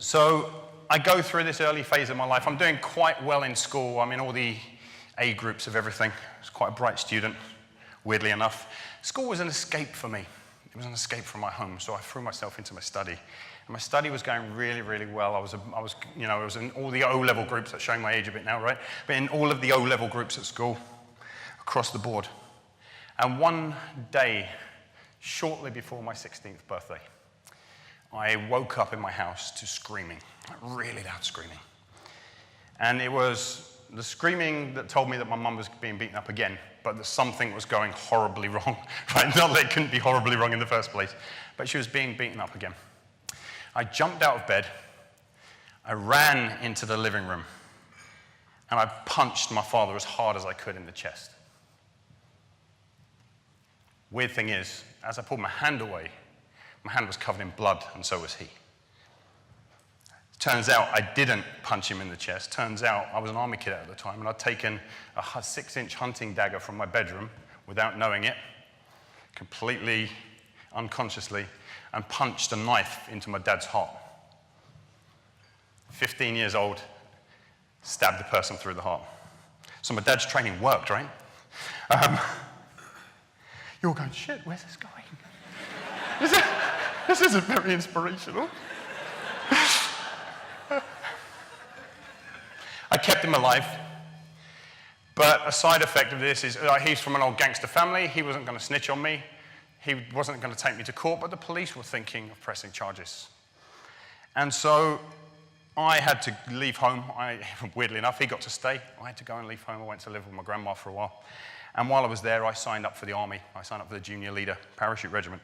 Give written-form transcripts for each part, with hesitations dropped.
So I go through this early phase of my life. I'm doing quite well in school. I'm in all the A groups of everything. I was quite a bright student, weirdly enough. School was an escape for me. It was an escape from my home, so I threw myself into my study. And my study was going really, really well. I was in all the O-level groups. That's showing my age a bit now, right? But in all of the O-level groups at school, across the board. And one day, shortly before my 16th birthday, I woke up in my house to screaming, like really loud screaming. And it was the screaming that told me that my mum was being beaten up again, but that something was going horribly wrong, right? Not that it couldn't be horribly wrong in the first place, but she was being beaten up again. I jumped out of bed, I ran into the living room, and I punched my father as hard as I could in the chest. Weird thing is, as I pulled my hand away, my hand was covered in blood, and so was he. Turns out I didn't punch him in the chest. Turns out I was an army kid at the time, and I'd taken a 6-inch hunting dagger from my bedroom without knowing it, completely unconsciously, and punched a knife into my dad's heart. 15 years old, stabbed the person through the heart. So my dad's training worked, right? You're going, shit, where's this going? This isn't very inspirational. I kept him alive, but a side effect of this is he's from an old gangster family. He wasn't going to snitch on me. He wasn't going to take me to court, but the police were thinking of pressing charges. And so I had to leave home. Weirdly enough, he got to stay. I had to go and leave home. I went to live with my grandma for a while. And while I was there, I signed up for the army. I signed up for the junior leader parachute regiment.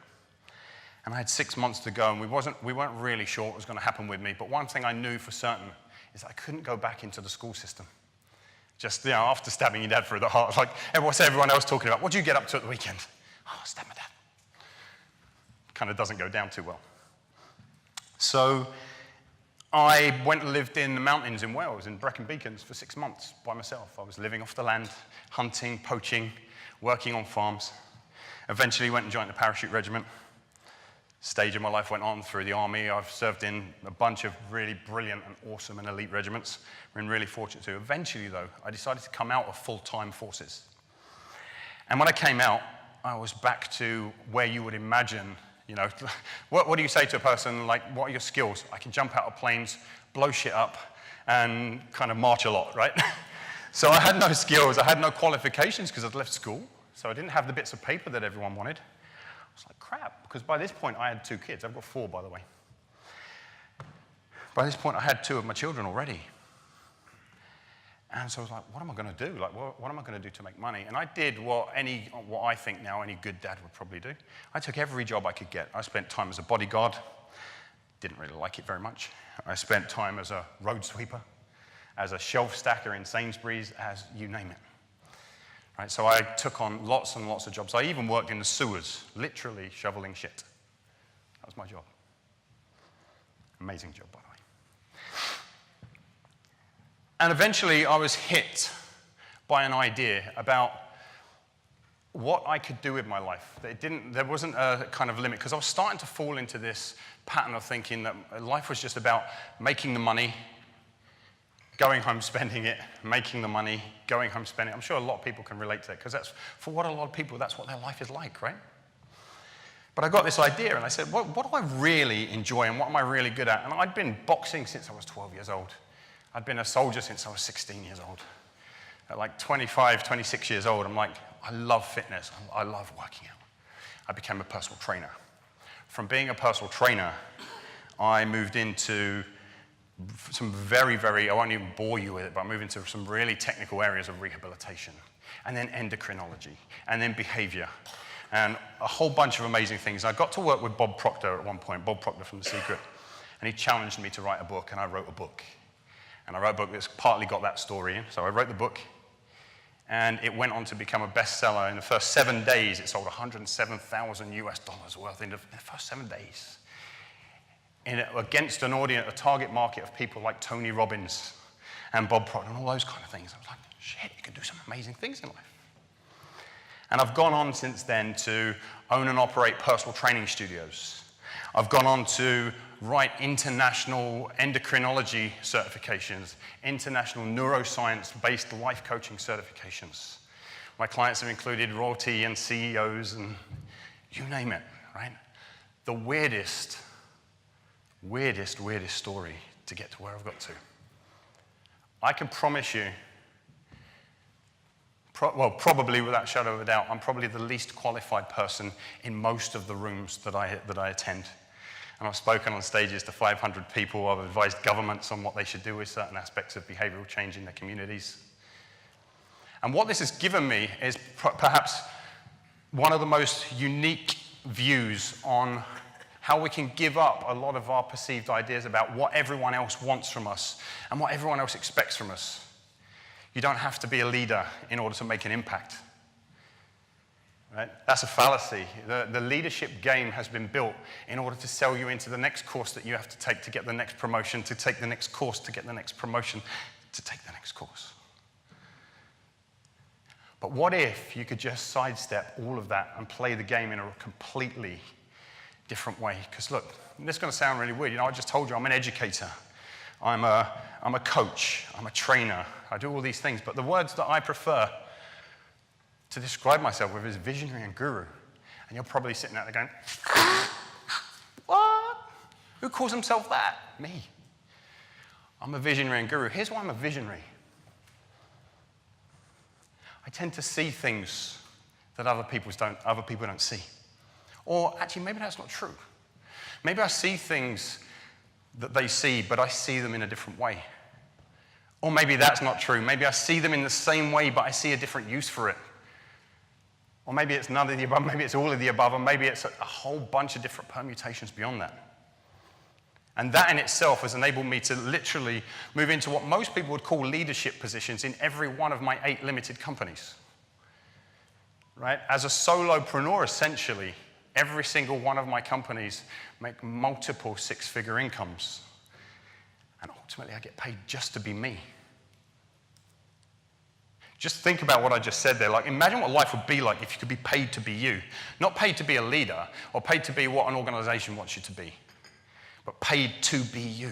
And I had 6 months to go, and we weren't really sure what was going to happen with me. But one thing I knew for certain is I couldn't go back into the school system. Just, after stabbing your dad through the heart, like what's everyone else talking about? What do you get up to at the weekend? Oh, I stabbed my dad. Kind of doesn't go down too well. So I went and lived in the mountains in Wales, in Brecon Beacons, for 6 months by myself. I was living off the land, hunting, poaching, working on farms. Eventually went and joined the parachute regiment. Stage of my life went on through the army. I've served in a bunch of really brilliant and awesome and elite regiments. I've been really fortunate to. Eventually, though, I decided to come out of full-time forces. And when I came out, I was back to where you would imagine, what do you say to a person like, what are your skills? I can jump out of planes, blow shit up, and kind of march a lot, right? So I had no skills. I had no qualifications because I'd left school. So I didn't have the bits of paper that everyone wanted. I was like, crap, because by this point I had 2 kids. I've got 4, by the way. By this point I had 2 of my children already. And so I was like, what am I going to do? Like, what am I going to do to make money? And I did what I think now any good dad would probably do. I took every job I could get. I spent time as a bodyguard. Didn't really like it very much. I spent time as a road sweeper, as a shelf stacker in Sainsbury's, as you name it. Right, so I took on lots and lots of jobs. I even worked in the sewers, literally shoveling shit. That was my job. Amazing job, by the way. And eventually I was hit by an idea about what I could do with my life. There wasn't a kind of limit, because I was starting to fall into this pattern of thinking that life was just about making the money, going home, spending it, making the money, going home, spending it. I'm sure a lot of people can relate to that, because that's, for what a lot of people, that's what their life is like, right? But I got this idea, and I said, what do I really enjoy, and what am I really good at? And I'd been boxing since I was 12 years old. I'd been a soldier since I was 16 years old. At like 25, 26 years old, I'm like, I love fitness. I love working out. I became a personal trainer. From being a personal trainer, I moved into some very, I won't even bore you with it, but I moved into some really technical areas of rehabilitation, and then endocrinology, and then behavior, and a whole bunch of amazing things. I got to work with Bob Proctor at one point, Bob Proctor from The Secret, and he challenged me to write a book, and I wrote a book. And I wrote a book that's partly got that story in. So I wrote the book, and it went on to become a bestseller. In the first 7 days, it sold $107,000 US worth in the first 7 days. Against an audience, a target market of people like Tony Robbins and Bob Proctor and all those kind of things. I was like, shit, you can do some amazing things in life. And I've gone on since then to own and operate personal training studios. I've gone on to write international endocrinology certifications, international neuroscience-based life coaching certifications. My clients have included royalty and CEOs and you name it, right? The weirdest story to get to where I've got to. I can promise you, probably without a shadow of a doubt, I'm probably the least qualified person in most of the rooms that I attend. And I've spoken on stages to 500 people. I've advised governments on what they should do with certain aspects of behavioral change in their communities. And what this has given me is perhaps one of the most unique views on how we can give up a lot of our perceived ideas about what everyone else wants from us and what everyone else expects from us. You don't have to be a leader in order to make an impact. Right? That's a fallacy. The leadership game has been built in order to sell you into the next course that you have to take to get the next promotion, to take the next course to get the next promotion, to take the next course. But what if you could just sidestep all of that and play the game in a completely different way? Because look, this is going to sound really weird. You know, I just told you I'm an educator. I'm a coach. I'm a trainer. I do all these things. But the words that I prefer to describe myself with is visionary and guru. And you're probably sitting out there going, what? Who calls himself that? Me. I'm a visionary and guru. Here's why I'm a visionary. I tend to see things that other people don't see. Or actually, maybe that's not true. Maybe I see things that they see, but I see them in a different way. Or maybe that's not true. Maybe I see them in the same way, but I see a different use for it. Or maybe it's none of the above, maybe it's all of the above, and maybe it's a whole bunch of different permutations beyond that. And that in itself has enabled me to literally move into what most people would call leadership positions in every one of my 8 limited companies. Right? As a solopreneur, essentially, every single one of my companies make multiple 6-figure incomes. And ultimately, I get paid just to be me. Just think about what I just said there. Like, imagine what life would be like if you could be paid to be you. Not paid to be a leader or paid to be what an organization wants you to be, but paid to be you.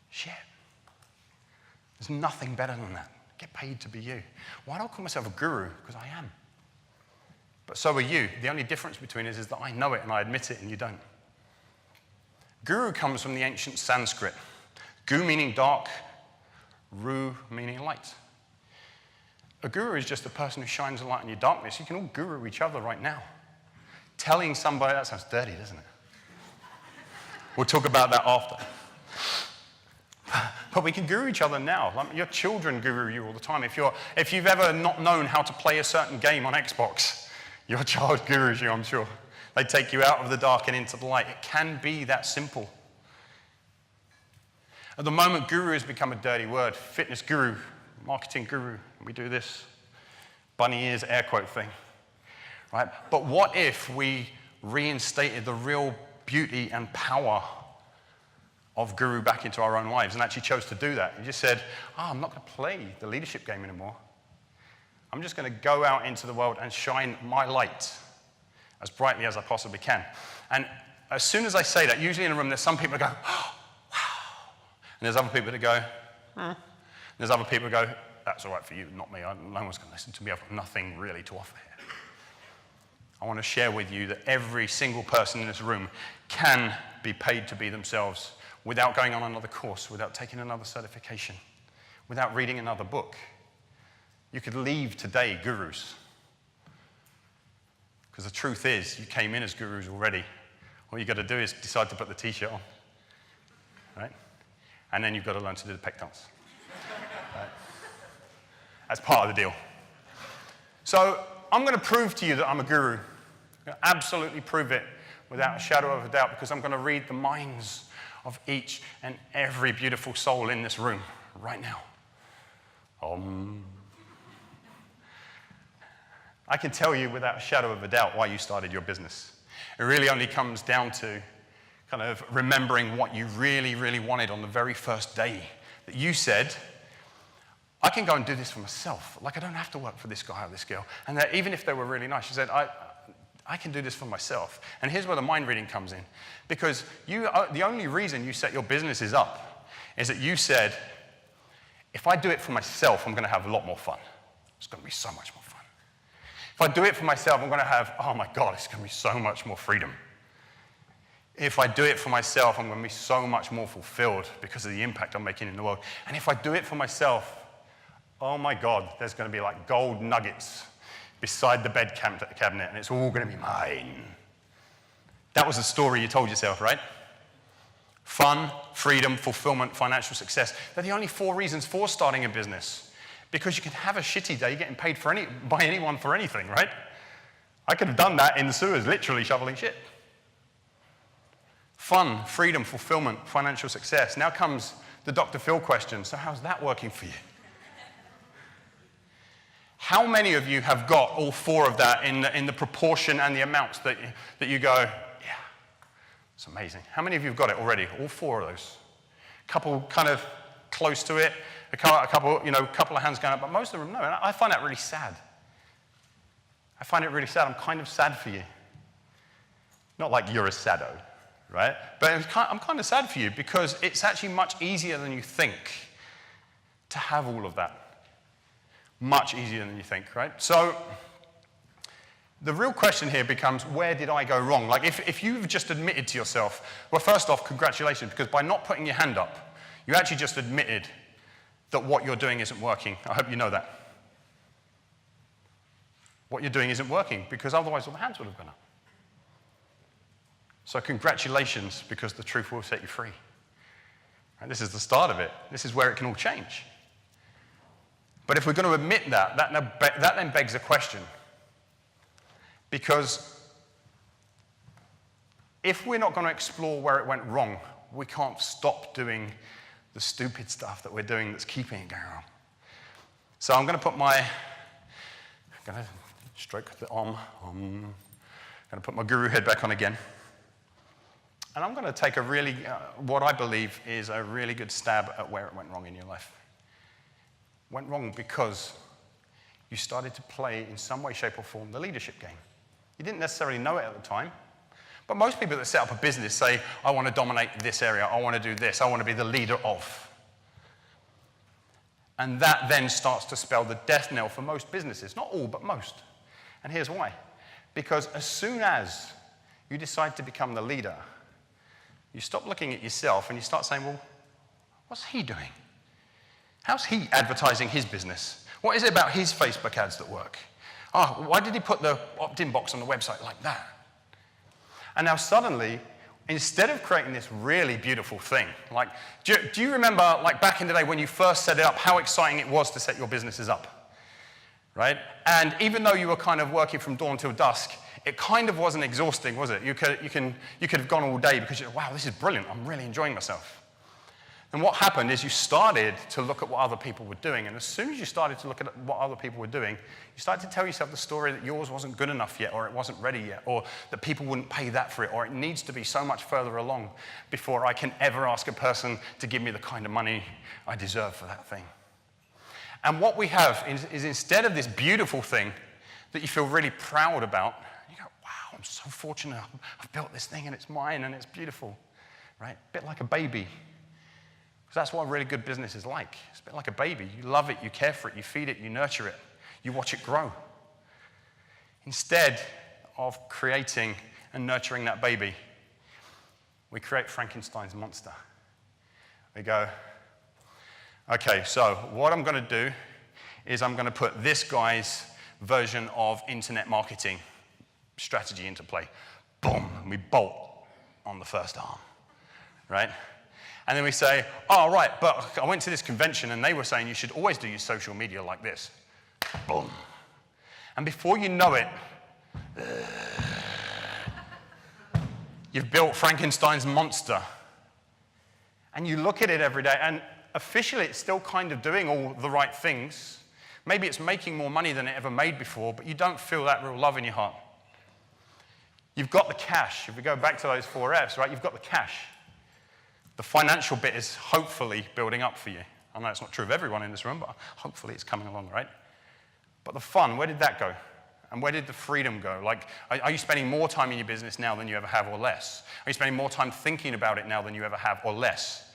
Shit. There's nothing better than that. Get paid to be you. Why do I call myself a guru? Because I am. But so are you. The only difference between us is that I know it and I admit it and you don't. Guru comes from the ancient Sanskrit. Gu meaning dark, ru meaning light. A guru is just a person who shines a light on your darkness. You can all guru each other right now. Telling somebody, that sounds dirty, doesn't it? We'll talk about that after. But we can guru each other now. Like your children guru you all the time. If you've ever not known how to play a certain game on Xbox, your child gurus you, I'm sure. They take you out of the dark and into the light. It can be that simple. At the moment, guru has become a dirty word. Fitness guru, marketing guru. We do this bunny ears air quote thing. Right? But what if we reinstated the real beauty and power of guru back into our own lives and actually chose to do that? You just said, I'm not going to play the leadership game anymore. I'm just going to go out into the world and shine my light as brightly as I possibly can. And as soon as I say that, usually in a room, there's some people that go, oh, wow. And there's other people that go, And there's other people that go, that's all right for you, not me. No one's going to listen to me. I've got nothing really to offer here. I want to share with you that every single person in this room can be paid to be themselves without going on another course, without taking another certification, without reading another book. You could leave today gurus. Because the truth is, you came in as gurus already. All you've got to do is decide to put the t-shirt on. Right? And then you've got to learn to do the pec dance. Right? That's part of the deal. So I'm going to prove to you that I'm a guru. I'm going to absolutely prove it without a shadow of a doubt, because I'm going to read the minds of each and every beautiful soul in this room right now. I can tell you without a shadow of a doubt why you started your business. It really only comes down to kind of remembering what you really, really wanted on the very first day that you said, I can go and do this for myself. Like, I don't have to work for this guy or this girl. And that even if they were really nice, you said, I I can do this for myself. And here's where the mind reading comes in. Because the only reason you set your businesses up is that you said, if I do it for myself, I'm going to have a lot more fun. It's going to be so much more fun. If I do it for myself, I'm going to have, oh my God, it's going to be so much more freedom. If I do it for myself, I'm going to be so much more fulfilled because of the impact I'm making in the world. And if I do it for myself, oh my God, there's going to be like gold nuggets beside the bed cabinet, and it's all going to be mine. That was the story you told yourself, right? Fun, freedom, fulfillment, financial success. They're the only 4 reasons for starting a business. Because you can have a shitty day getting paid by anyone for anything, right? I could have done that in the sewers, literally shoveling shit. Fun, freedom, fulfillment, financial success. Now comes the Dr. Phil question. So how's that working for you? How many of you have got all 4 of that in the proportion and the amounts that you go, yeah, it's amazing. How many of you have got it already? All 4 of those. A couple kind of close to it, a couple of hands going up, but most of them no. And I find that really sad. I find it really sad. I'm kind of sad for you. Not like you're a saddo, right? But I'm kind of sad for you because it's actually much easier than you think to have all of that. Much easier than you think, right? So the real question here becomes, where did I go wrong? Like if you've just admitted to yourself, well, first off, congratulations, because by not putting your hand up, you actually just admitted that what you're doing isn't working. I hope you know that. What you're doing isn't working, because otherwise all the hands would have gone up. So congratulations, because the truth will set you free. And this is the start of it. This is where it can all change. But if we're going to admit that then begs a question. Because if we're not going to explore where it went wrong, we can't stop doing the stupid stuff that we're doing that's keeping it going wrong. So I'm going to stroke the arm. I'm going to put my guru head back on again. And I'm going to take what I believe is a really good stab at where it went wrong in your life. Went wrong because you started to play, in some way, shape, or form, the leadership game. You didn't necessarily know it at the time, but most people that set up a business say, I want to dominate this area, I want to do this, I want to be the leader of. And that then starts to spell the death knell for most businesses. Not all, but most. And here's why. Because as soon as you decide to become the leader, you stop looking at yourself and you start saying, well, what's he doing? How's he advertising his business? What is it about his Facebook ads that work? Oh, why did he put the opt-in box on the website like that? And now suddenly, instead of creating this really beautiful thing, like, do you remember, like back in the day when you first set it up, how exciting it was to set your businesses up, right? And even though you were kind of working from dawn till dusk, it kind of wasn't exhausting, was it? You could have gone all day because you're, wow, this is brilliant. I'm really enjoying myself. And what happened is you started to look at what other people were doing. And as soon as you started to look at what other people were doing, you started to tell yourself the story that yours wasn't good enough yet, or it wasn't ready yet, or that people wouldn't pay that for it, or it needs to be so much further along before I can ever ask a person to give me the kind of money I deserve for that thing. And what we have is instead of this beautiful thing that you feel really proud about, you go, wow, I'm so fortunate. I've built this thing and it's mine and it's beautiful, right? A bit like a baby. Because that's what a really good business is like. It's a bit like a baby. You love it, you care for it, you feed it, you nurture it, you watch it grow. Instead of creating and nurturing that baby, we create Frankenstein's monster. We go, okay, so what I'm going to do is I'm going to put this guy's version of internet marketing strategy into play. Boom, and we bolt on the first arm, right? And then we say, oh, right, but I went to this convention and they were saying you should always do your social media like this. Boom. And before you know it, you've built Frankenstein's monster. And you look at it every day, and officially it's still kind of doing all the right things. Maybe it's making more money than it ever made before, but you don't feel that real love in your heart. You've got the cash. If we go back to those 4 F's, right, you've got the cash. The financial bit is hopefully building up for you. I know it's not true of everyone in this room, but hopefully it's coming along, right? But the fun, where did that go? And where did the freedom go? Like, are you spending more time in your business now than you ever have or less? Are you spending more time thinking about it now than you ever have or less?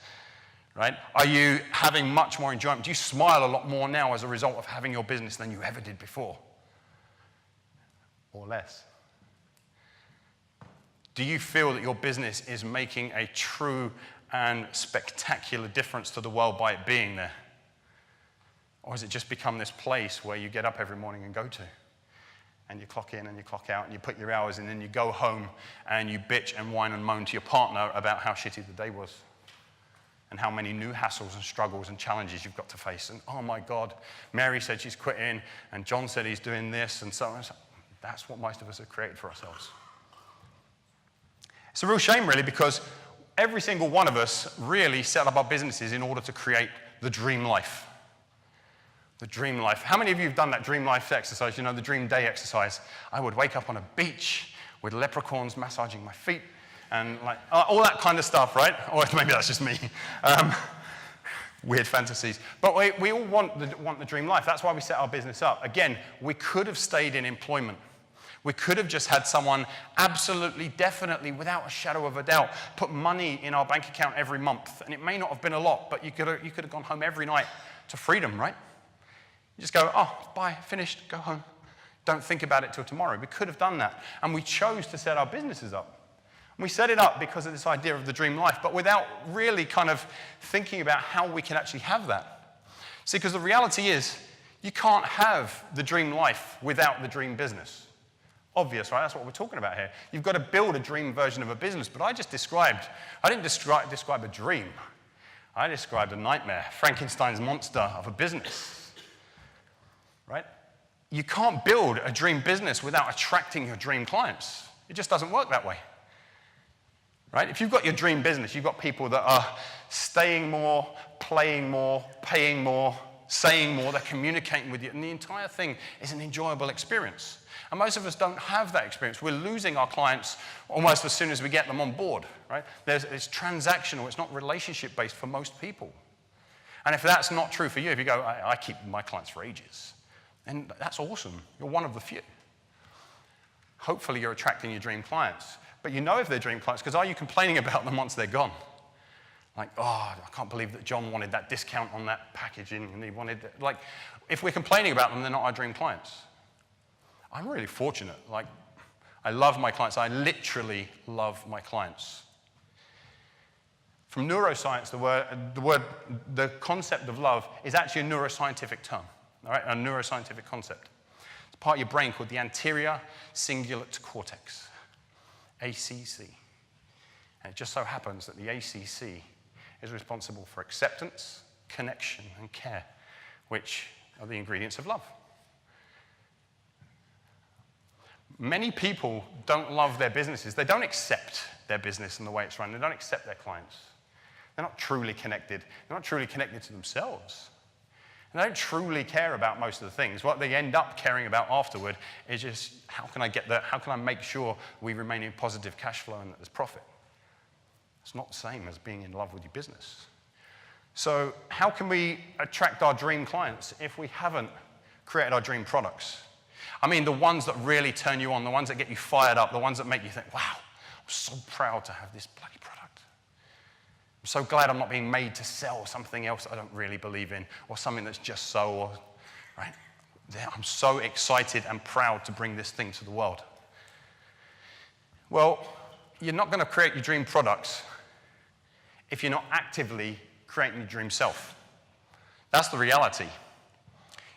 Right? Are you having much more enjoyment? Do you smile a lot more now as a result of having your business than you ever did before? Or less? Do you feel that your business is making a true and spectacular difference to the world by it being there? Or has it just become this place where you get up every morning and go to? And you clock in and you clock out and you put your hours in and you go home and you bitch and whine and moan to your partner about how shitty the day was and how many new hassles and struggles and challenges you've got to face. And oh my God, Mary said she's quitting and John said he's doing this and so on. That's what most of us have created for ourselves. It's a real shame, really, because every single one of us really set up our businesses in order to create the dream life. The dream life. How many of you have done that dream life exercise? You know, the dream day exercise. I would wake up on a beach with leprechauns massaging my feet and like all that kind of stuff, right? Or maybe that's just me. Weird fantasies. But we all want the dream life. That's why we set our business up. Again, we could have stayed in employment. We could have just had someone absolutely, definitely, without a shadow of a doubt, put money in our bank account every month. And it may not have been a lot, but you could have gone home every night to freedom, right? You just go, oh, bye, finished, go home. Don't think about it till tomorrow. We could have done that. And we chose to set our businesses up. And we set it up because of this idea of the dream life, but without really kind of thinking about how we can actually have that. See, because the reality is, you can't have the dream life without the dream business. Obvious, right? That's what we're talking about here. You've got to build a dream version of a business, but I didn't describe a dream. I described a nightmare, Frankenstein's monster of a business, right? You can't build a dream business without attracting your dream clients. It just doesn't work that way, right? If you've got your dream business, you've got people that are staying more, playing more, paying more, saying more, they're communicating with you, and the entire thing is an enjoyable experience. And most of us don't have that experience. We're losing our clients almost as soon as we get them on board, right? It's transactional. It's not relationship-based for most people. And if that's not true for you, if you go, I keep my clients for ages, then that's awesome. You're one of the few. Hopefully you're attracting your dream clients. But you know if they're dream clients, because are you complaining about them once they're gone? Like, oh, I can't believe that John wanted that discount on that packaging, and he wanted that. Like, if we're complaining about them, they're not our dream clients. I'm really fortunate. Like, I love my clients. I literally love my clients. From neuroscience, the concept of love is actually a neuroscientific term, all right? A neuroscientific concept. It's part of your brain called the anterior cingulate cortex, ACC. And it just so happens that the ACC is responsible for acceptance, connection, and care, which are the ingredients of love. Many people don't love their businesses. They don't accept their business and the way it's run. They don't accept their clients. They're not truly connected. They're not truly connected to themselves. And they don't truly care about most of the things. What they end up caring about afterward is just, how can I get that? How can I make sure we remain in positive cash flow and that there's profit? It's not the same as being in love with your business. So how can we attract our dream clients if we haven't created our dream products? I mean, the ones that really turn you on, the ones that get you fired up, the ones that make you think, wow, I'm so proud to have this bloody product. I'm so glad I'm not being made to sell something else I don't really believe in, or something that's just so, or, right? I'm so excited and proud to bring this thing to the world. Well, you're not going to create your dream products if you're not actively creating your dream self. That's the reality.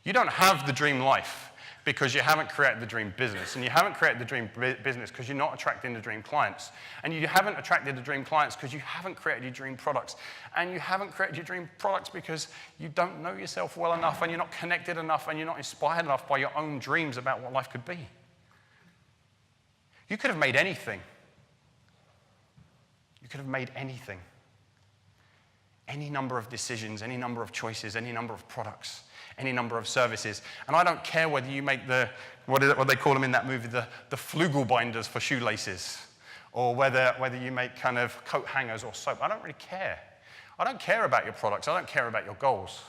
You don't have the dream life because you haven't created the dream business. And you haven't created the dream business because you're not attracting the dream clients. And you haven't attracted the dream clients because you haven't created your dream products. And you haven't created your dream products because you don't know yourself well enough, and you're not connected enough, and you're not inspired enough by your own dreams about what life could be. You could have made anything. You could have made anything. Any number of decisions, any number of choices, any number of products, any number of services. And I don't care whether you make what they call them in that movie, the flugel binders for shoelaces, or whether you make kind of coat hangers or soap. I don't really care. I don't care about your products. I don't care about your goals.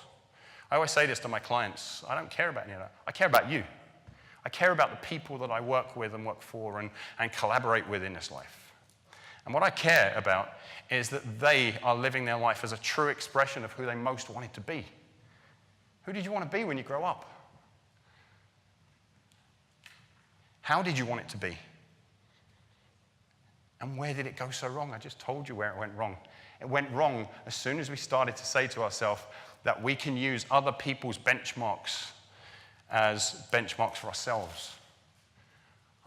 I always say this to my clients. I don't care about any of that. I care about you. I care about the people that I work with and work for and collaborate with in this life. And what I care about is that they are living their life as a true expression of who they most wanted to be. Who did you want to be when you grow up? How did you want it to be? And where did it go so wrong? I just told you where it went wrong. It went wrong as soon as we started to say to ourselves that we can use other people's benchmarks as benchmarks for ourselves.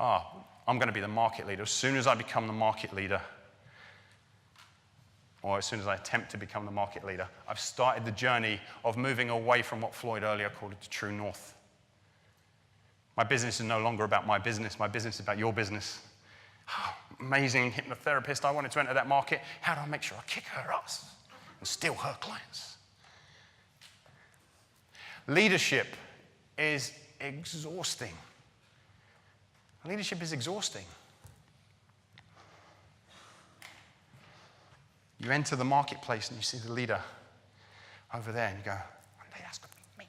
I'm going to be the market leader. As soon as I become the market leader, or as soon as I attempt to become the market leader, I've started the journey of moving away from what Floyd earlier called the true north. My business is no longer about my business. My business is about your business. Amazing hypnotherapist. I wanted to enter that market. How do I make sure I kick her ass and steal her clients? Leadership is exhausting. Leadership is exhausting. You enter the marketplace and you see the leader over there and you go, one day that's going to be me.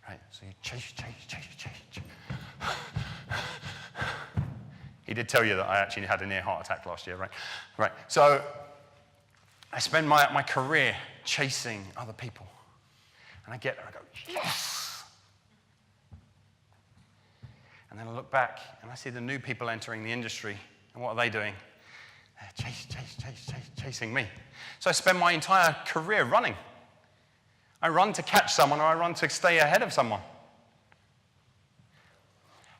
Right? So you chase. He did tell you that I actually had a near heart attack last year, right? Right. So I spend my career chasing other people. And I get there, I go, yes! And then I look back and I see the new people entering the industry. And what are they doing? They're chasing me. So I spend my entire career running. I run to catch someone or I run to stay ahead of someone.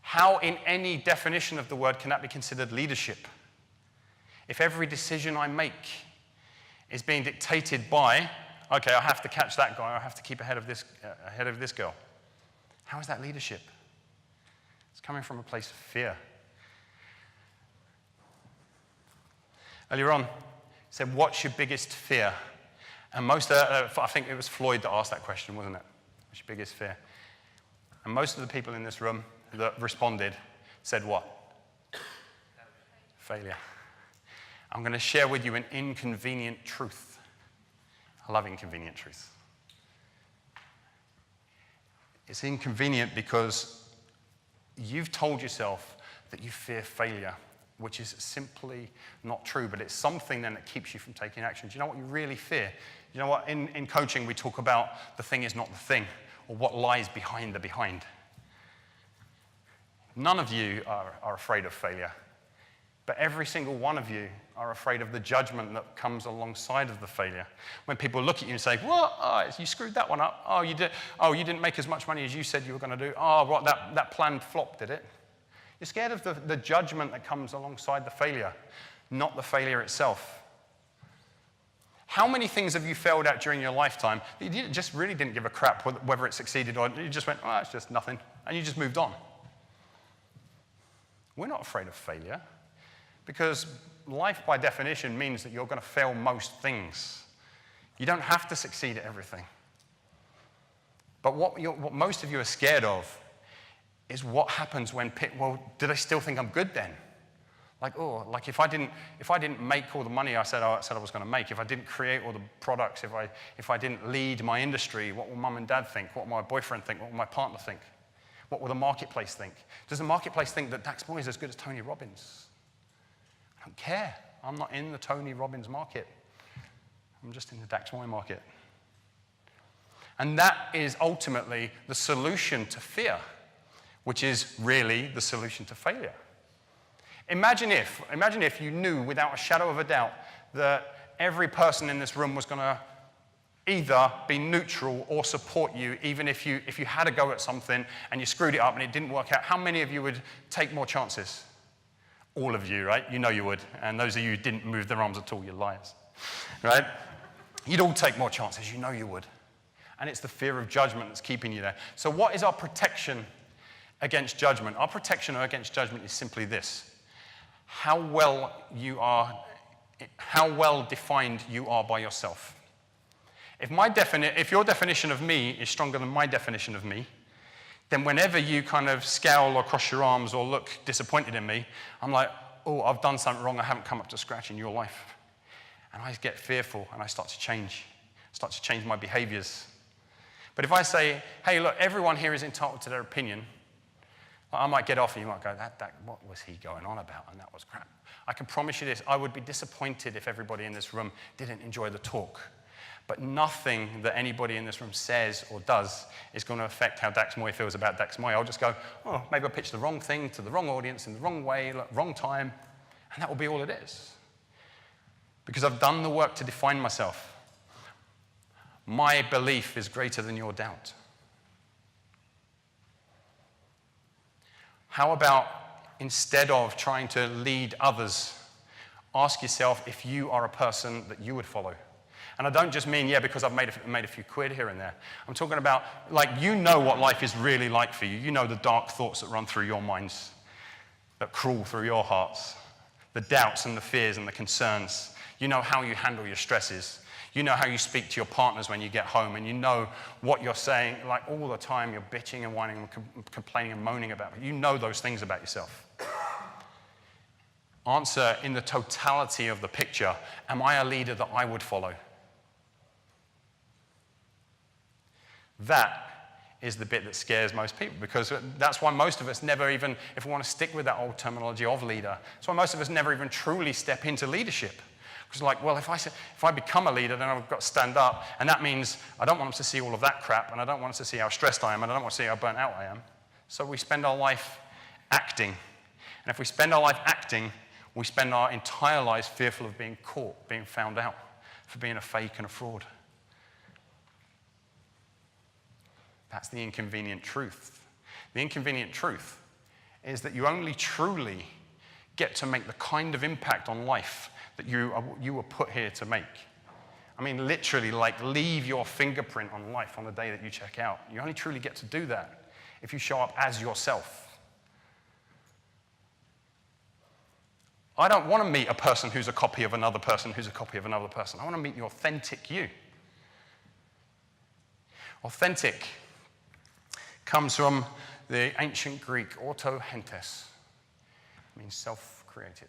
How, in any definition of the word, can that be considered leadership? If every decision I make is being dictated by, okay, I have to catch that guy, I have to keep ahead of this girl. How is that leadership? It's coming from a place of fear. Earlier on, he said, what's your biggest fear? And I think it was Floyd that asked that question, wasn't it? What's your biggest fear? And most of the people in this room that responded said what? Failure. I'm going to share with you an inconvenient truth. I love inconvenient truth. It's inconvenient because you've told yourself that you fear failure, which is simply not true, but it's something then that keeps you from taking action. Do you know what you really fear? You know what? In coaching, we talk about the thing is not the thing, or what lies behind the behind. None of you are afraid of failure, but every single one of you are afraid of the judgment that comes alongside of the failure. When people look at you and say, "What? Oh, you screwed that one up. Oh, you did. Oh, you didn't make as much money as you said you were going to do. Oh, what? That plan flopped, did it?" You're scared of the judgment that comes alongside the failure, not the failure itself. How many things have you failed at during your lifetime that you just really didn't give a crap whether it succeeded or you just went, "Oh, it's just nothing," and you just moved on? We're not afraid of failure because life, by definition, means that you're going to fail most things. You don't have to succeed at everything. But what most of you are scared of is what happens when, do they still think I'm good then? Like if I didn't make all the money I said I was going to make, if I didn't create all the products, if I didn't lead my industry, what will mum and dad think? What will my boyfriend think? What will my partner think? What will the marketplace think? Does the marketplace think that Dax Moy is as good as Tony Robbins? I don't care. I'm not in the Tony Robbins market. I'm just in the Dax Moy market. And that is ultimately the solution to fear, which is really the solution to failure. Imagine if you knew without a shadow of a doubt that every person in this room was going to either be neutral or support you, even if you had a go at something and you screwed it up and it didn't work out. How many of you would take more chances? All of you, right? You know you would. And those of you who didn't move their arms at all, you're liars. Right? You'd all take more chances. You know you would. And it's the fear of judgment that's keeping you there. So what is our protection against judgment? Our protection against judgment is simply this: how well defined you are by yourself. If your definition of me is stronger than my definition of me, then whenever you kind of scowl or cross your arms or look disappointed in me, I'm like, oh, I've done something wrong. I haven't come up to scratch in your life. And I get fearful and I start to change my behaviors. But if I say, hey, look, everyone here is entitled to their opinion, But I might get off and you might go, what was he going on about? And that was crap. I can promise you this, I would be disappointed if everybody in this room didn't enjoy the talk. But nothing that anybody in this room says or does is going to affect how Dax Moy feels about Dax Moy. I'll just go, oh, maybe I pitched the wrong thing to the wrong audience in the wrong way, wrong time, and that will be all it is. Because I've done the work to define myself. My belief is greater than your doubt. How about instead of trying to lead others, ask yourself if you are a person that you would follow. And I don't just mean, because I've made a few quid here and there. I'm talking about, you know what life is really like for you. You know the dark thoughts that run through your minds, that crawl through your hearts, the doubts and the fears and the concerns. You know how you handle your stresses. You know how you speak to your partners when you get home, and you know what you're saying, all the time you're bitching and whining and complaining and moaning about. You know those things about yourself. Answer in the totality of the picture, am I a leader that I would follow? That is the bit that scares most people, because that's why most of us never even, if we want to stick with that old terminology of leader, that's why most of us never even truly step into leadership. Because if I become a leader, then I've got to stand up, and that means I don't want them to see all of that crap, and I don't want them to see how stressed I am, and I don't want to see how burnt out I am. So we spend our life acting. And if we spend our life acting, we spend our entire lives fearful of being caught, being found out, for being a fake and a fraud. That's the inconvenient truth. The inconvenient truth is that you only truly get to make the kind of impact on life that you were put here to make. I mean, literally, leave your fingerprint on life on the day that you check out. You only truly get to do that if you show up as yourself. I don't want to meet a person who's a copy of another person who's a copy of another person. I want to meet the authentic you. Authentic comes from the ancient Greek auto hentes. It means self-created.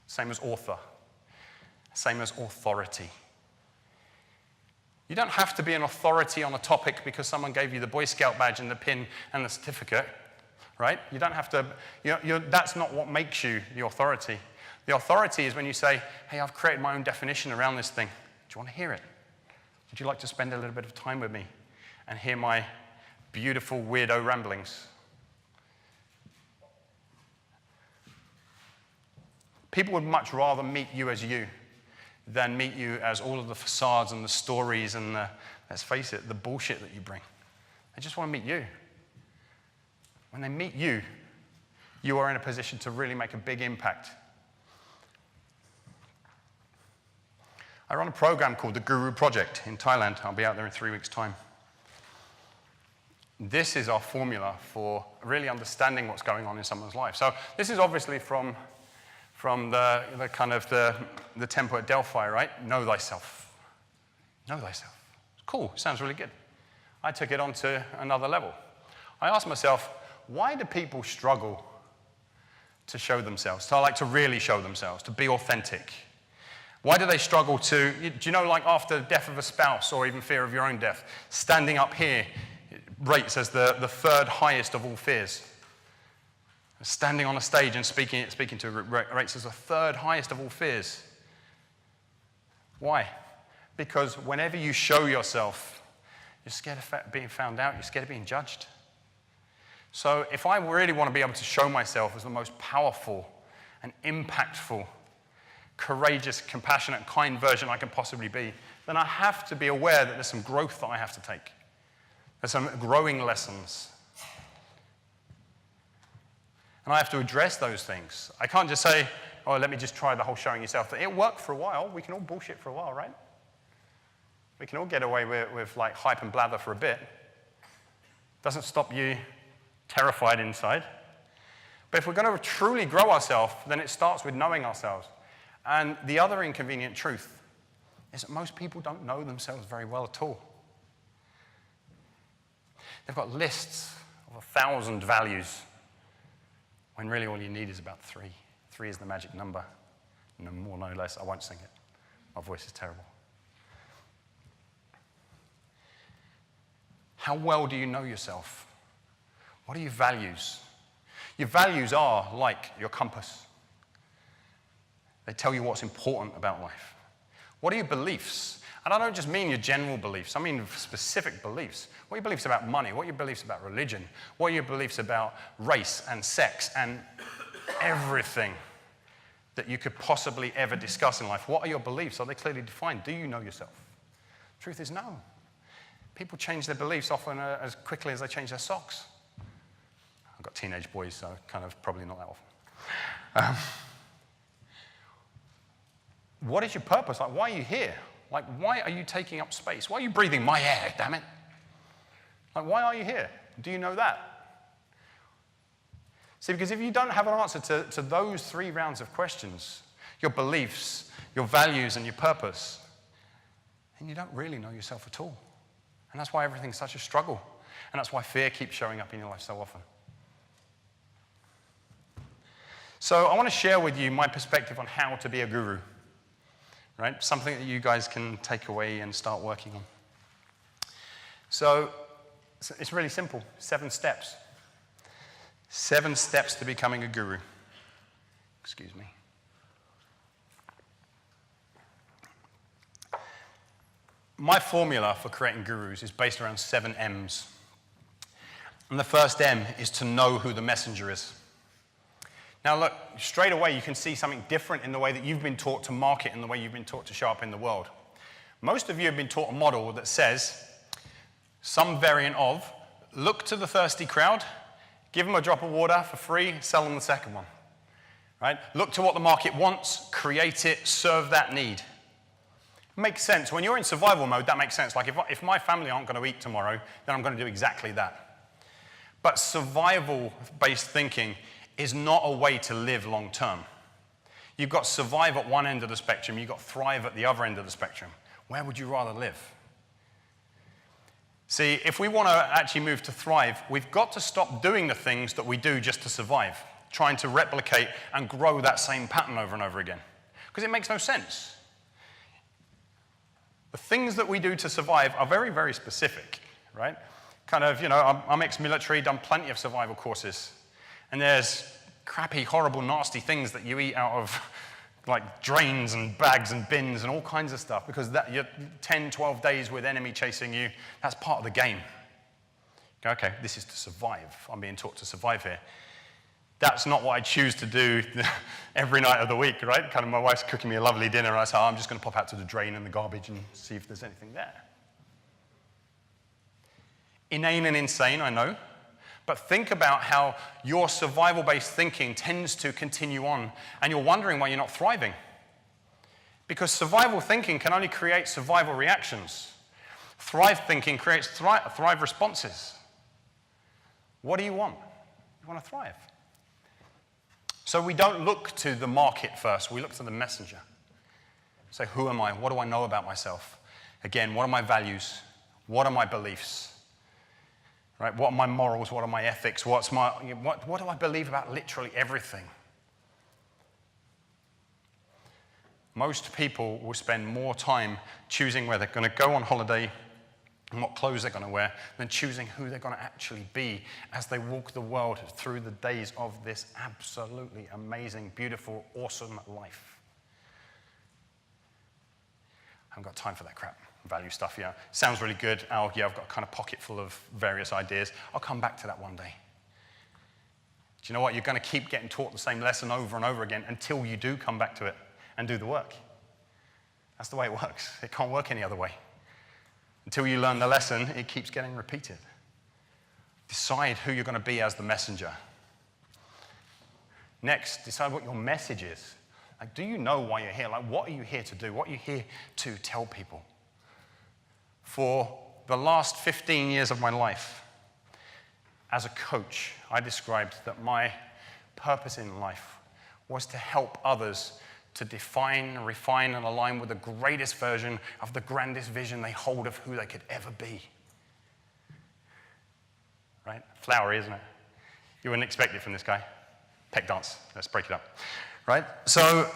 Same as author. Same as authority. You don't have to be an authority on a topic because someone gave you the Boy Scout badge and the pin and the certificate, right? You don't have to, that's not what makes you the authority. The authority is when you say, hey, I've created my own definition around this thing. Do you want to hear it? Would you like to spend a little bit of time with me and hear my beautiful weirdo ramblings? People would much rather meet you as you than meet you as all of the facades and the stories and let's face it, the bullshit that you bring. They just want to meet you. When they meet you, you are in a position to really make a big impact. I run a program called the Guru Project in Thailand. I'll be out there in 3 weeks' time. This is our formula for really understanding what's going on in someone's life. So this is obviously from the kind of the temple at Delphi, right? Know thyself. Know thyself. Cool, sounds really good. I took it on to another level. I asked myself, why do people struggle to show themselves, to really show themselves, to be authentic? Why do they struggle to, do you know, after the death of a spouse or even fear of your own death, standing up here rates as the third highest of all fears? Standing on a stage and speaking to rates as the third highest of all fears. Why? Because whenever you show yourself, you're scared of being found out, you're scared of being judged. So if I really want to be able to show myself as the most powerful and impactful, courageous, compassionate, kind version I can possibly be, then I have to be aware that there's some growth that I have to take. There's some growing lessons. And I have to address those things. I can't just say, oh, let me just try the whole showing yourself thing. It worked for a while. We can all bullshit for a while, right? We can all get away with hype and blather for a bit. Doesn't stop you terrified inside. But if we're going to truly grow ourselves, then it starts with knowing ourselves. And the other inconvenient truth is that most people don't know themselves very well at all. They've got lists of 1,000 values, when really all you need is about 3. 3 is the magic number. No more, no less. I won't sing it. My voice is terrible. How well do you know yourself? What are your values? Your values are like your compass. They tell you what's important about life. What are your beliefs? And I don't just mean your general beliefs. I mean specific beliefs. What are your beliefs about money? What are your beliefs about religion? What are your beliefs about race and sex and everything that you could possibly ever discuss in life? What are your beliefs? Are they clearly defined? Do you know yourself? The truth is no. People change their beliefs often as quickly as they change their socks. I've got teenage boys, so kind of probably not that often. What is your purpose? Like, why are you here? Like, why are you taking up space? Why are you breathing my air, damn it? Like, why are you here? Do you know that? See, because if you don't have an answer to those 3 rounds of questions, your beliefs, your values, and your purpose, then you don't really know yourself at all. And that's why everything's such a struggle. And that's why fear keeps showing up in your life so often. So I want to share with you my perspective on how to be a guru. Right? Something that you guys can take away and start working on. So it's really simple. 7 steps. 7 steps to becoming a guru. Excuse me. My formula for creating gurus is based around 7 M's. And the first M is to know who the messenger is. Now look, straight away you can see something different in the way that you've been taught to market and the way you've been taught to show up in the world. Most of you have been taught a model that says, some variant of, look to the thirsty crowd, give them a drop of water for free, sell them the second one. Right? Look to what the market wants, create it, serve that need. Makes sense. When you're in survival mode, that makes sense. Like if my family aren't going to eat tomorrow, then I'm going to do exactly that. But survival-based thinking is not a way to live long term. You've got survive at one end of the spectrum, you've got thrive at the other end of the spectrum. Where would you rather live? See, if we want to actually move to thrive, we've got to stop doing the things that we do just to survive, trying to replicate and grow that same pattern over and over again. Because it makes no sense. The things that we do to survive are very, very specific, right? Kind of, I'm ex-military, done plenty of survival courses. And there's crappy, horrible, nasty things that you eat out of like drains and bags and bins and all kinds of stuff because you're 10, 12 days with enemy chasing you, that's part of the game. Okay, this is to survive. I'm being taught to survive here. That's not what I choose to do every night of the week, right? Kind of my wife's cooking me a lovely dinner and I say, I'm just going to pop out to the drain and the garbage and see if there's anything there. Inane and insane, I know. But think about how your survival-based thinking tends to continue on, and you're wondering why you're not thriving. Because survival thinking can only create survival reactions. Thrive thinking creates thrive responses. What do you want? You want to thrive. So we don't look to the market first, we look to the messenger. So who am I? What do I know about myself? Again, what are my values? What are my beliefs? Right? What are my morals? What are my ethics? What do I believe about literally everything? Most people will spend more time choosing where they're going to go on holiday and what clothes they're going to wear than choosing who they're going to actually be as they walk the world through the days of this absolutely amazing, beautiful, awesome life. I haven't got time for that crap. Value stuff, sounds really good. Oh, yeah, I've got a kind of pocket full of various ideas. I'll come back to that one day. Do you know what? You're going to keep getting taught the same lesson over and over again until you do come back to it and do the work. That's the way it works. It can't work any other way. Until you learn the lesson, it keeps getting repeated. Decide who you're going to be as the messenger. Next, decide what your message is. Like, do you know why you're here? Like, what are you here to do? What are you here to tell people? For the last 15 years of my life, as a coach, I described that my purpose in life was to help others to define, refine, and align with the greatest version of the grandest vision they hold of who they could ever be. Right? Flowery, isn't it? You wouldn't expect it from this guy. Peck dance. Let's break it up. Right? So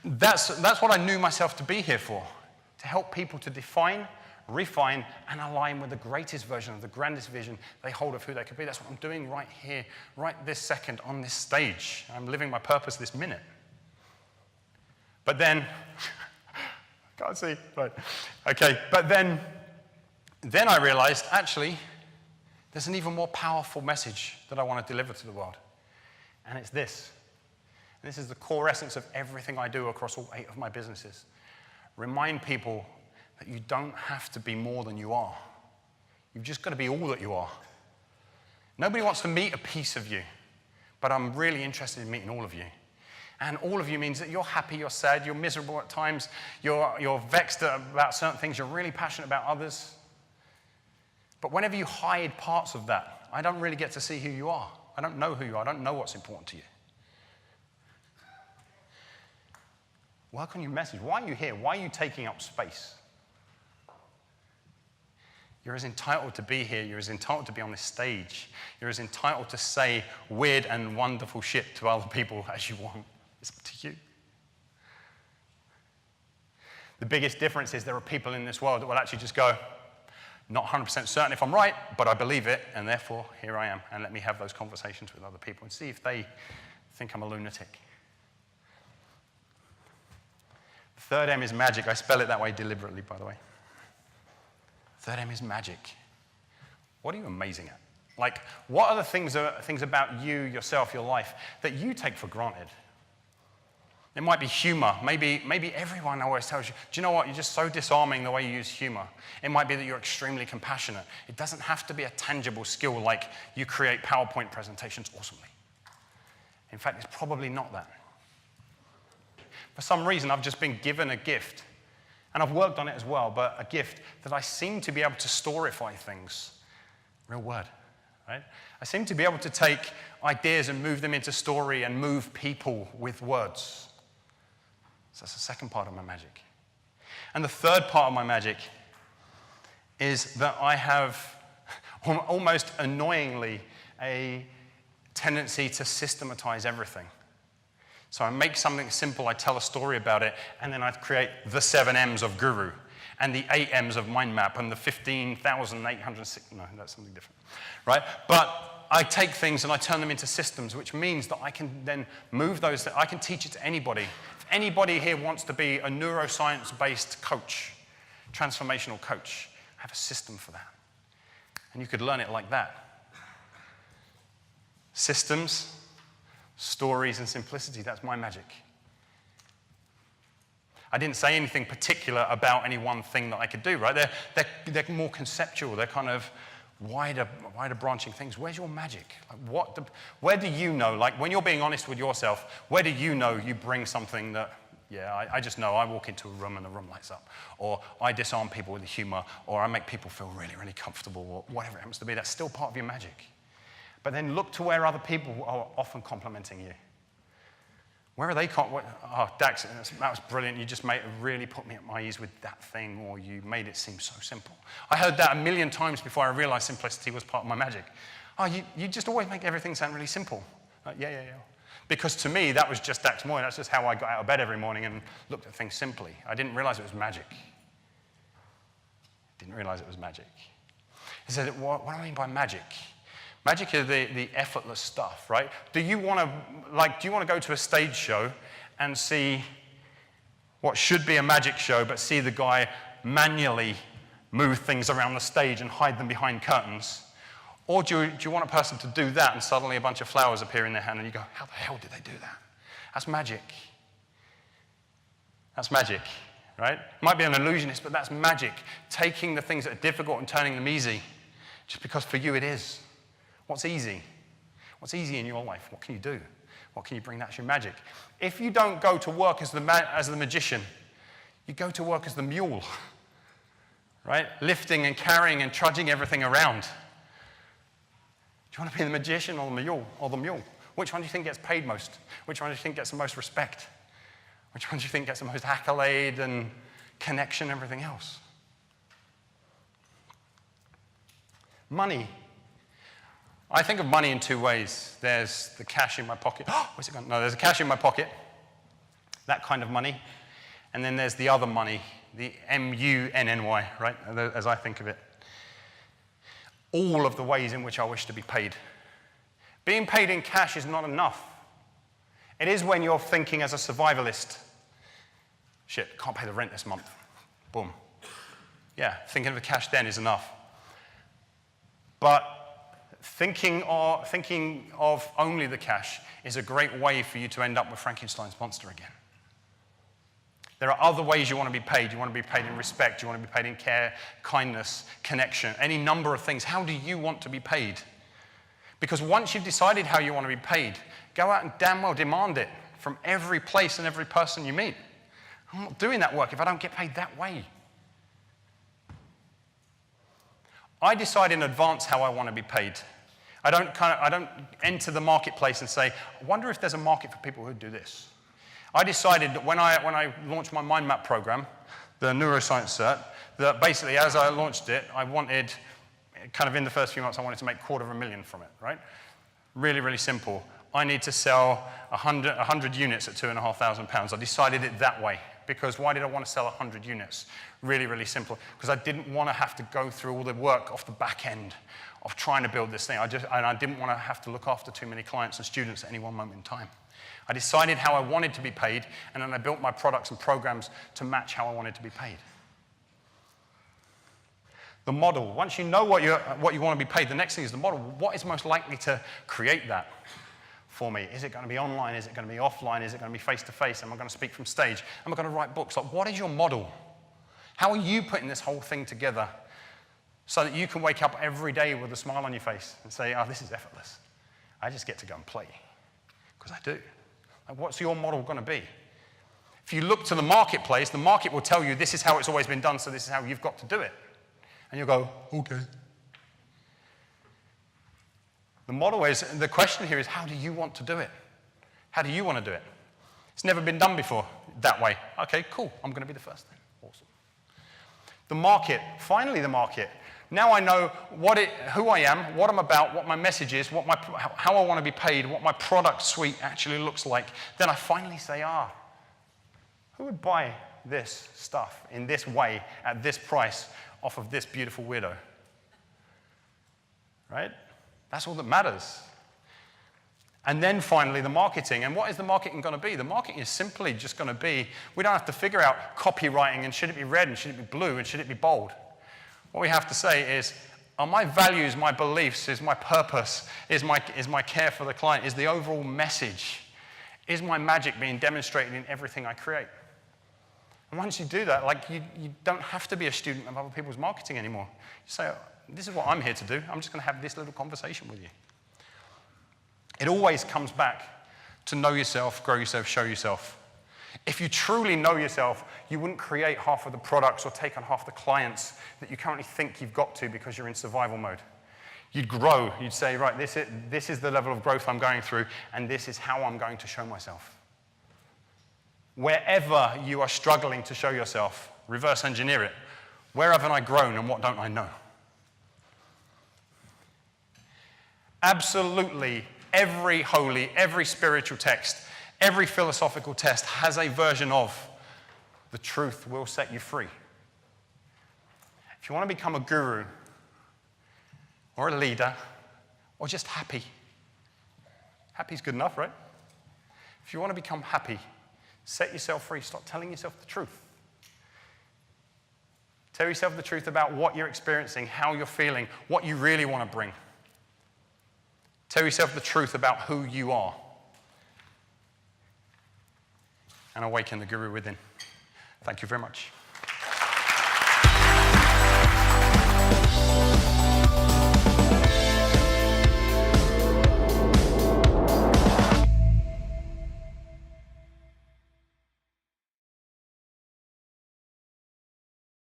that's what I knew myself to be here for, to help people to define, refine, and align with the greatest version of the grandest vision they hold of who they could be. That's what I'm doing right here, right this second on this stage. I'm living my purpose this minute. But then, can't see, right. Okay, but then I realized, actually, there's an even more powerful message that I want to deliver to the world. And it's this. And this is the core essence of everything I do across all 8 of my businesses. Remind people that you don't have to be more than you are. You've just got to be all that you are. Nobody wants to meet a piece of you, but I'm really interested in meeting all of you. And all of you means that you're happy, you're sad, you're miserable at times, you're vexed about certain things, you're really passionate about others. But whenever you hide parts of that, I don't really get to see who you are. I don't know who you are. I don't know what's important to you. Work on your message. Why are you here? Why are you taking up space? You're as entitled to be here. You're as entitled to be on this stage. You're as entitled to say weird and wonderful shit to other people as you want. It's up to you. The biggest difference is there are people in this world that will actually just go, not 100% certain if I'm right, but I believe it, and therefore, here I am. And let me have those conversations with other people and see if they think I'm a lunatic. The third M is magic. I spell it that way deliberately, by the way. Third M is magic. What are you amazing at? Like, what are the things about you, yourself, your life, that you take for granted? It might be humor. Maybe everyone always tells you, do you know what? You're just so disarming the way you use humor. It might be that you're extremely compassionate. It doesn't have to be a tangible skill like you create PowerPoint presentations awesomely. In fact, it's probably not that. For some reason, I've just been given a gift, and I've worked on it as well, but a gift that I seem to be able to storify things. Real word, right? I seem to be able to take ideas and move them into story and move people with words. So that's the second part of my magic. And the third part of my magic is that I have almost annoyingly a tendency to systematize everything. So I make something simple, I tell a story about it, and then I create the 7 M's of Guru, and the 8 M's of Mind Map, and the 15,806, no, that's something different, right? But I take things and I turn them into systems, which means that I can then move those, I can teach it to anybody. If anybody here wants to be a neuroscience-based coach, transformational coach, I have a system for that. And you could learn it like that. Systems, stories, and simplicity, that's my magic. I didn't say anything particular about any one thing that I could do, right? They're more conceptual. They're kind of wider branching things. Where's your magic? Like where do you know, like when you're being honest with yourself, where do you know you bring something that, yeah, I just know I walk into a room and the room lights up, or I disarm people with humor, or I make people feel really, really comfortable, or whatever it happens to be. That's still part of your magic. But then look to where other people are often complimenting you. Where are they? Oh, Dax, that was brilliant. You just really put me at my ease with that thing, or you made it seem so simple. I heard that a million times before I realized simplicity was part of my magic. Oh, you just always make everything sound really simple. Yeah. Because to me, that was just Dax Moy. That's just how I got out of bed every morning and looked at things simply. I didn't realize it was magic. He said, what do I mean by magic? Magic is the effortless stuff, right? Do you want to go to a stage show and see what should be a magic show, but see the guy manually move things around the stage and hide them behind curtains? Or do you want a person to do that and suddenly a bunch of flowers appear in their hand and you go, how the hell did they do that? That's magic. That's magic, right? It might be an illusionist, but that's magic. Taking the things that are difficult and turning them easy, just because for you it is. What's easy? What's easy in your life? What can you do? What can you bring? That's your magic. If you don't go to work as the magician, you go to work as the mule, right? Lifting and carrying and trudging everything around. Do you want to be the magician or the mule? Which one do you think gets paid most? Which one do you think gets the most respect? Which one do you think gets the most accolade and connection and everything else? Money. I think of money in 2 ways. There's the cash in my pocket. Where's it gone? No, there's a cash in my pocket, that kind of money. And then there's the other money, the M-U-N-N-Y, right, as I think of it. All of the ways in which I wish to be paid. Being paid in cash is not enough. It is when you're thinking as a survivalist. Shit, can't pay the rent this month. Boom. Yeah, thinking of the cash then is enough. But thinking of only the cash is a great way for you to end up with Frankenstein's monster again. There are other ways you want to be paid. You want to be paid in respect. You want to be paid in care, kindness, connection, any number of things. How do you want to be paid? Because once you've decided how you want to be paid, go out and damn well demand it from every place and every person you meet. I'm not doing that work if I don't get paid that way. I decide in advance how I want to be paid. I don't enter the marketplace and say, I wonder if there's a market for people who do this. I decided that when I launched my mind map program, the neuroscience cert, that basically as I launched it, I wanted, kind of in the first few months, I wanted to make $250,000 from it, right? Really, really simple. I need to sell 100 units at £2,500. I decided it that way. Because why did I want to sell 100 units? Really, really simple. Because I didn't want to have to go through all the work off the back end of trying to build this thing. And I didn't want to have to look after too many clients and students at any one moment in time. I decided how I wanted to be paid, and then I built my products and programs to match how I wanted to be paid. The model. Once you know what you want to be paid, the next thing is the model. What is most likely to create that for me? Is it going to be online? Is it going to be offline? Is it going to be face-to-face? Am I going to speak from stage? Am I going to write books? Like, what is your model? How are you putting this whole thing together so that you can wake up every day with a smile on your face and say, oh, this is effortless. I just get to go and play. Because I do. Like, what's your model going to be? If you look to the marketplace, the market will tell you this is how it's always been done, so this is how you've got to do it. And you'll go, okay. The model is, the question here is, how do you want to do it? How do you want to do it? It's never been done before that way. Okay, cool. I'm going to be the first then. Awesome. The market. Finally, the market. Now I know who I am, what I'm about, what my message is, how I want to be paid, what my product suite actually looks like. Then I finally say, who would buy this stuff in this way, at this price, off of this beautiful weirdo? Right? That's all that matters. And then finally, the marketing. And what is the marketing going to be? The marketing is simply just going to be, we don't have to figure out copywriting and should it be red and should it be blue and should it be bold. What we have to say is, are my values, my beliefs, is my purpose, is my care for the client, is the overall message, is my magic being demonstrated in everything I create? And once you do that, like you don't have to be a student of other people's marketing anymore. You say, this is what I'm here to do. I'm just going to have this little conversation with you. It always comes back to know yourself, grow yourself, show yourself. If you truly know yourself, you wouldn't create half of the products or take on half the clients that you currently think you've got to because you're in survival mode. You'd grow. You'd say, right, this is the level of growth I'm going through, and this is how I'm going to show myself. Wherever you are struggling to show yourself, reverse engineer it. Where haven't I grown and what don't I know? Absolutely every holy, every spiritual text, every philosophical test has a version of the truth will set you free. If you want to become a guru or a leader or just happy, happy's good enough, right? If you want to become happy, set yourself free. Start telling yourself the truth. Tell yourself the truth about what you're experiencing, how you're feeling, what you really want to bring. Tell yourself the truth about who you are. And awaken the guru within. Thank you very much.